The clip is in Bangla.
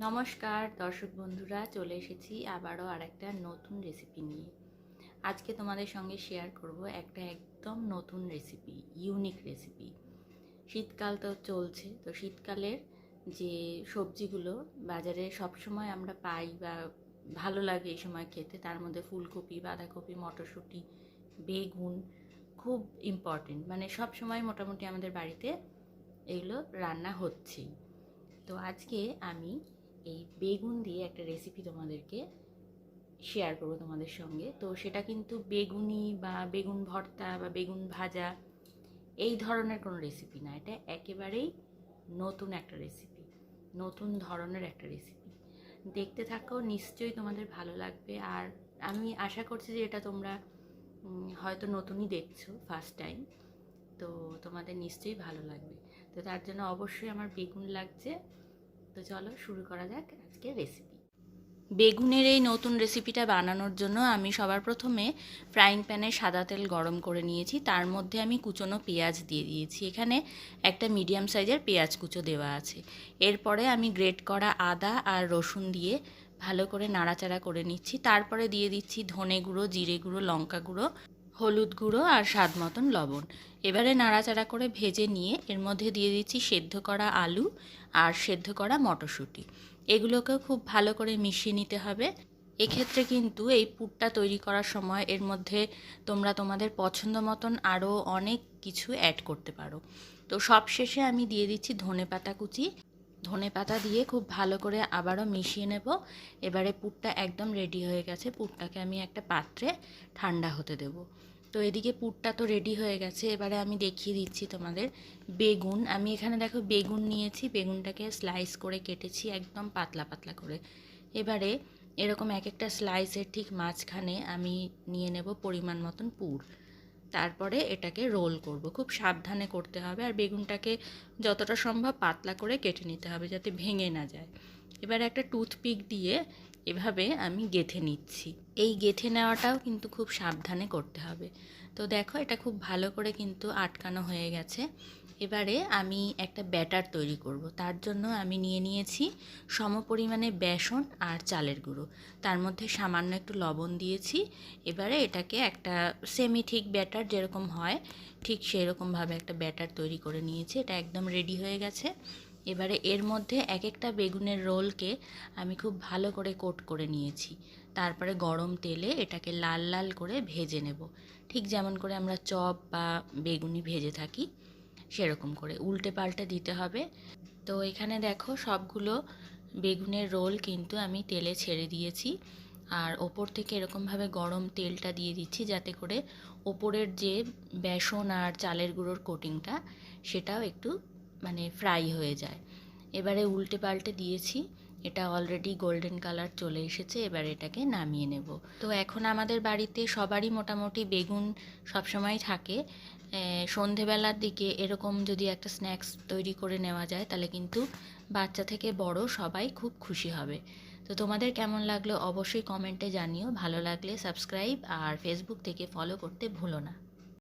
নমস্কার দর্শক বন্ধুরা, চলে এসেছি আবারও আরেকটা নতুন রেসিপি নিয়ে। আজকে তোমাদের সঙ্গে শেয়ার করব একটা একদম নতুন রেসিপি, ইউনিক রেসিপি। শীতকাল তো চলছে, তো শীতকালের যে সবজিগুলো বাজারে সবসময় আমরা পাই বা ভালো লাগে এই সময় খেতে, তার মধ্যে ফুলকপি, বাঁধাকপি, মটরশুঁটি, বেগুন খুব ইম্পর্টেন্ট। মানে সব সময় মোটামুটি আমাদের বাড়িতে এগুলো রান্না হচ্ছেই। তো আজকে আমি এই বেগুন দিয়ে একটা রেসিপি তোমাদেরকে শেয়ার করব তোমাদের সঙ্গে। তো সেটা কিন্তু বেগুনি বা বেগুন ভর্তা বা বেগুন ভাজা এই ধরনের কোনো রেসিপি না, এটা একেবারেই নতুন একটা রেসিপি, নতুন ধরনের একটা রেসিপি। দেখতে থাকো, নিশ্চয়ই তোমাদের ভালো লাগবে। আর আমি আশা করছি যে এটা তোমরা হয়তো নতুনই দেখছো, ফার্স্ট টাইম, তো তোমাদের নিশ্চয়ই ভালো লাগবে। তো তার জন্য অবশ্যই আমার বেগুন লাগছে। তো চলো শুরু করা যাক আজকের রেসিপি। বেগুনের এই নতুন রেসিপিটা বানানোর জন্য আমি সবার প্রথমে ফ্রাইং প্যানে সাদা তেল গরম করে নিয়েছি। তার মধ্যে আমি কুচনো পেঁয়াজ দিয়ে দিয়েছি। এখানে একটা মিডিয়াম সাইজের পেঁয়াজ কুচো দেওয়া আছে। এরপরে আমি গ্রেট করা আদা আর রসুন দিয়ে ভালো করে নাড়াচাড়া করে নিচ্ছি। তারপরে দিয়ে দিচ্ছি ধনে গুঁড়ো, জিরে গুঁড়ো, লঙ্কা গুঁড়ো, হলুদ গুঁড়ো আর স্বাদ মতন লবণ। এবারে নাড়াচাড়া করে ভেজে নিয়ে এর মধ্যে দিয়ে দিচ্ছি সেদ্ধ করা আলু আর সেদ্ধ করা মটরশুঁটি। এগুলোকেও খুব ভালো করে মিশিয়ে নিতে হবে। এক্ষেত্রে কিন্তু এই পুরটা তৈরি করার সময় এর মধ্যে তোমরা তোমাদের পছন্দ মতন আরও অনেক কিছু অ্যাড করতে পারো। তো সবশেষে আমি দিয়ে দিচ্ছি ধনেপাতা কুচি। ধনেপাতা দিয়ে খুব ভালো করে আবারও মিশিয়ে নেব। এবারে পুরটা একদম রেডি হয়ে গেছে। পুরটাকে আমি একটা পাত্রে ঠান্ডা হতে দেব। তো এদিকে পুরটা তো রেডি হয়ে গেছে। এবারে আমি দেখিয়ে দিচ্ছি তোমাদের বেগুন। আমি এখানে দেখো বেগুন নিয়েছি, বেগুনটাকে স্লাইস করে কেটেছি একদম পাতলা পাতলা করে। এবারে এরকম এক একটা স্লাইসের ঠিক মাঝখানে আমি নিয়ে নেব পরিমাণ মতন পুর। তারপরে এটাকে রোল করব। খুব সাবধানে করতে হবে, আর বেগুনটাকে যতটা সম্ভব পাতলা করে কেটে নিতে হবে যাতে ভেঙে না যায়। এবার একটা টুথপিক দিয়ে এভাবে আমি গেঁথে নিচ্ছি। এই গেঁথে নেওয়াটাও কিন্তু খুব সাবধানে করতে হবে। তো দেখো এটা খুব ভালো করে কিন্তু আটকানো হয়ে গেছে। এবারে আমি একটা ব্যাটার তৈরি করব। তার জন্য আমি নিয়ে নিয়েছি সমপরিমাণে বেসন আর চালের গুঁড়ো, তার মধ্যে সামান্য একটু লবণ দিয়েছি। এবারে এটাকে একটা সেমি ঠিক ব্যাটার যেরকম হয় ঠিক সেরকমভাবে একটা ব্যাটার তৈরি করে নিয়েছি। এটা একদম রেডি হয়ে গেছে। এবারে এর মধ্যে এক একটা বেগুনের রোলকে আমি খুব ভালো করে কোট করে নিয়েছি। তারপরে গরম তেলে এটাকে লাল লাল করে ভেজে নেব, ঠিক যেমন করে আমরা চপ বা বেগুনি ভেজে থাকি সেরকম করে উল্টে পাল্টে দিতে হবে। তো এখানে দেখো সবগুলো বেগুনের রোল কিন্তু আমি তেলে ছেড়ে দিয়েছি, আর ওপর থেকে এরকমভাবে গরম তেলটা দিয়ে দিচ্ছি যাতে করে ওপরের যে বেসন আর চালের গুঁড়োর কোটিংটা সেটাও একটু মানে ফ্রাই হয়ে যায়। এবারে উল্টে পাল্টে দিয়েছি, এটা অলরেডি গোল্ডেন কালার চলে এসেছে। এবার এটাকে নামিয়ে নেব। তো এখন আমাদের বাড়িতে সবারই মোটামুটি বেগুন সবসময় থাকে। সন্ধেবেলার দিকে এরকম যদি একটা স্ন্যাক্স তৈরি করে নেওয়া যায় তাহলে কিন্তু বাচ্চা থেকে বড় সবাই খুব খুশি হবে। তো তোমাদের কেমন লাগলো অবশ্যই কমেন্টে জানিও। ভালো লাগলে সাবস্ক্রাইব আর ফেসবুক থেকে ফলো করতে ভুলো না।